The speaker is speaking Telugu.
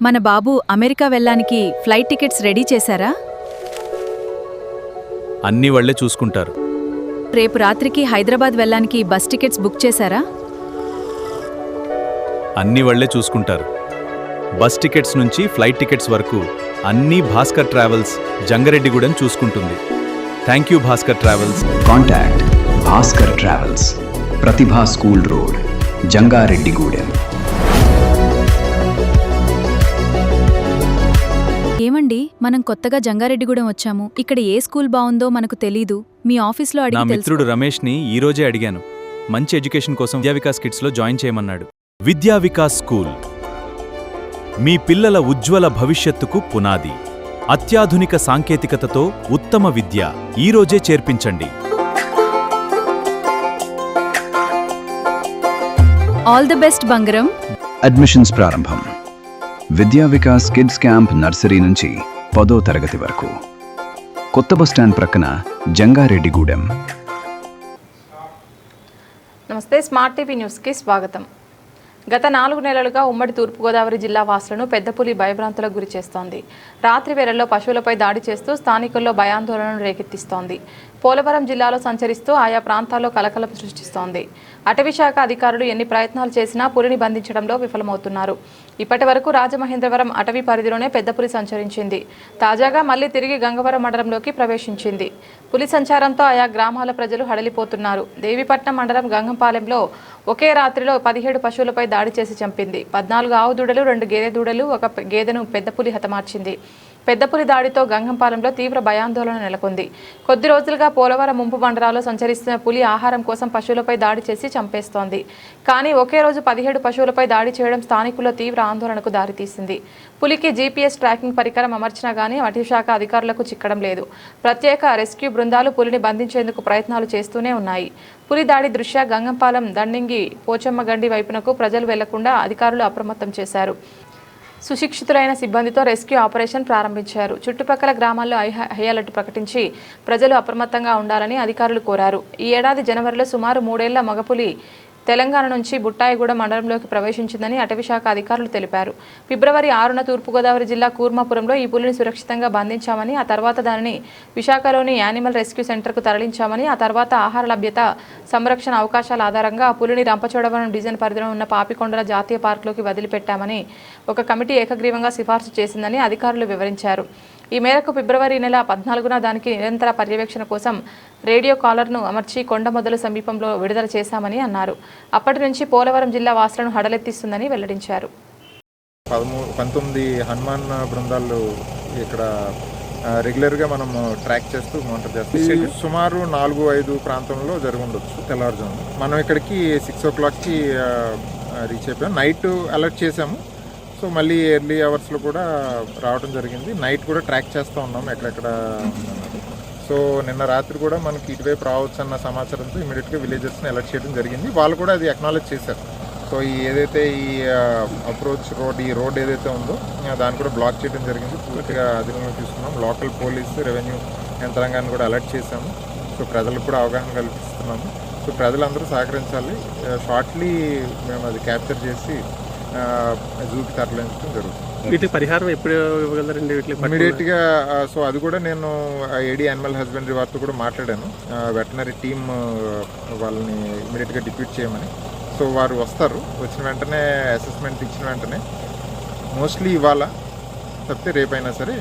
మన బాబు అమెరికా వెళ్ళడానికి ఫ్లైట్ టికెట్స్ రెడీ చేశారా? అన్నీ వాళ్లే చూసుకుంటారు. రేపు రాత్రికి హైదరాబాద్ వెళ్ళడానికి బస్ టికెట్స్ బుక్ చేశారా? అన్నీ వాళ్లే చూసుకుంటారు. బస్ టికెట్స్ నుంచి ఫ్లైట్ టికెట్స్ వరకు అన్నీ భాస్కర్ ట్రావెల్స్ జంగారెడ్డిగూడెం చూసుకుంటుంది. Thank you Bhaskar travels. Contact Bhaskar travels, Pratibha school road, Jangareddygudem. ఏమండి, మనం కొత్తగా జంగారెడ్డిగూడెం వచ్చాము. ఇక్కడ ఏ స్కూల్ బావుందో మనకు తెలీదు. మీ ఆఫీస్లో నా అడిగి మిత్రుడు రమేష్ని ఈరోజే అడిగాను. మంచి ఎడ్యుకేషన్ కోసం విద్యా వికాస్ కిడ్స్లో జాయిన్ చేయమన్నాడు. విద్యా వికాస్ స్కూల్ మీ పిల్లల ఉజ్వల భవిష్యత్తుకు పునాది. అత్యాధునిక సాంకేతికతతో ఉత్తమ విద్య. ఈరోజే చేర్పించండి. ఆల్ ది బెస్ట్ బంగారం. అడ్మిషన్స్ ప్రారంభం. విద్యా వికాస్ కిడ్స్ క్యాంప్ నర్సరీ నుంచి 10వ తరగతి వరకు. కొత్త బస్టాండ్ ప్రక్కన జంగారెడ్డిగూడెం. నమస్తే, స్మార్ట్ టీవీ న్యూస్కి స్వాగతం. గత 4 నెలలుగా ఉమ్మడి తూర్పుగోదావరి జిల్లా వాసులను పెద్దపులి భయభ్రాంతులకు గురి చేస్తోంది. రాత్రి వేళల్లో పశువులపై దాడి చేస్తూ స్థానికుల్లో భయాందోళనను రేకెత్తిస్తోంది. పోలవరం జిల్లాలో సంచరిస్తూ ఆయా ప్రాంతాల్లో కలకలం సృష్టిస్తోంది. అటవీశాఖ అధికారులు ఎన్ని ప్రయత్నాలు చేసినా పులిని బంధించడంలో విఫలమవుతున్నారు. ఇప్పటి వరకు రాజమహేంద్రవరం అటవీ పరిధిలోనే పెద్దపులి సంచరించింది. తాజాగా మళ్లీ తిరిగి గంగవరం మండలంలోకి ప్రవేశించింది. పులి సంచారంతో ఆయా గ్రామాల ప్రజలు హడలిపోతున్నారు. దేవీపట్నం మండలం గంగంపాలెంలో ఒకే రాత్రిలో 17 పశువులపై దాడి చేసి చంపింది. 14 ఆవు దూడలు, 2 గేదె దూడలు, 1 గేదెను పెద్దపులి హతమార్చింది. పెద్దపులి దాడితో గంగంపాలెంలో తీవ్ర భయాందోళన నెలకొంది. కొద్ది రోజులుగా పోలవరం ముంపు మండలాల్లో సంచరిస్తున్న పులి ఆహారం కోసం పశువులపై దాడి చేసి చంపేస్తోంది. కానీ ఒకే రోజు 17 పశువులపై దాడి చేయడం స్థానికుల్లో తీవ్ర ఆందోళనకు దారితీసింది. పులికి జీపీఎస్ ట్రాకింగ్ పరికరం అమర్చినా గానీ అటవీశాఖ అధికారులకు చిక్కడం లేదు. ప్రత్యేక రెస్క్యూ బృందాలు పులిని బంధించేందుకు ప్రయత్నాలు చేస్తూనే ఉన్నాయి. పులి దాడి దృష్ట్యా గంగంపాలెం, దండింగి, పోచమ్మగండి వైపునకు ప్రజలు వెళ్లకుండా అధికారులు అప్రమత్తం చేశారు. సుశిక్షితులైన సిబ్బందితో రెస్క్యూ ఆపరేషన్ ప్రారంభించారు. చుట్టుపక్కల గ్రామాల్లో హై అలర్ట్ ప్రకటించి ప్రజలు అప్రమత్తంగా ఉండాలని అధికారులు కోరారు. ఈ ఏడాది జనవరిలో సుమారు 3 ఏళ్ల మగపులి తెలంగాణ నుంచి బుట్టాయిగూడ మండలంలోకి ప్రవేశించిందని అటవీశాఖ అధికారులు తెలిపారు. ఫిబ్రవరి 6న తూర్పుగోదావరి జిల్లా కూర్మాపురంలో ఈ పులిని సురక్షితంగా బంధించామని, ఆ తర్వాత దానిని విశాఖలోని యానిమల్ రెస్క్యూ సెంటర్కు తరలించామని, ఆ తర్వాత ఆహార లభ్యత, సంరక్షణ అవకాశాల ఆధారంగా ఆ పులిని రంపచోడవరం డివిజన్ పరిధిలో ఉన్న పాపికొండల జాతీయ పార్కులోకి వదిలిపెట్టామని ఒక కమిటీ ఏకగ్రీవంగా సిఫార్సు చేసిందని అధికారులు వివరించారు. ఈ మేరకు ఫిబ్రవరి నెల 14న దానికి నిరంతర పర్యవేక్షణ కోసం రేడియో కాలర్ను అమర్చి కొండమొదలు సమీపంలో విడుదల చేశామని అన్నారు. అప్పటి నుంచి పోలవరం జిల్లా వాసులను హడలెత్తిస్తుందని వెల్లడించారు. 19 హనుమాన్ బృందాలు ఇక్కడ రెగ్యులర్గా మనం ట్రాక్ చేస్తూ మానిటర్ చేస్తాం. సుమారు 4-5 ప్రాంతంలో జరుగుండొచ్చు తెల్లవారుజాము. మనం ఇక్కడికి 6 o'clockకి రీచ్ అయిపోయాం. నైట్ అలర్ట్ చేసాము. సో మళ్ళీ ఎర్లీ అవర్స్లో కూడా రావడం జరిగింది. నైట్ కూడా ట్రాక్ చేస్తూ ఉన్నాం ఎక్కడెక్కడ ఉందన్నది. సో నిన్న రాత్రి కూడా మనకి ఇటువైపు రావచ్చు అన్న సమాచారంతో ఇమీడియట్గా విలేజెస్ని అలర్ట్ చేయడం జరిగింది. వాళ్ళు కూడా అది అక్నాలెడ్జ్ చేశారు. సో ఈ ఏదైతే ఈ అప్రోచ్ రోడ్, ఈ రోడ్ ఏదైతే ఉందో దాన్ని కూడా బ్లాక్ చేయడం జరిగింది. పూర్తిగా అధీనంలో తీసుకున్నాం. లోకల్ పోలీసు, రెవెన్యూ యంత్రాంగాన్ని కూడా అలర్ట్ చేశాము. సో ప్రజలకు కూడా అవగాహన కల్పిస్తున్నాము. సో ప్రజలందరూ సహకరించాలి. షార్ట్లీ మేము అది క్యాప్చర్ చేసి జూకి తరలించడం జరుగుతుంది. వీటి పరిహారం ఎప్పుడు ఇవ్వగలరండి? ఇమీడియట్గా సో అది కూడా నేను ఏడీ యానిమల్ హస్బెండరీ వారితో కూడా మాట్లాడాను. వెటనరీ టీమ్ వాళ్ళని ఇమీడియట్గా డిప్యూట్ చేయమని. సో వారు వస్తారు. వచ్చిన వెంటనే అసెస్మెంట్ ఇచ్చిన వెంటనే మోస్ట్లీ ఇవాళ తప్పితే రేపైనా సరే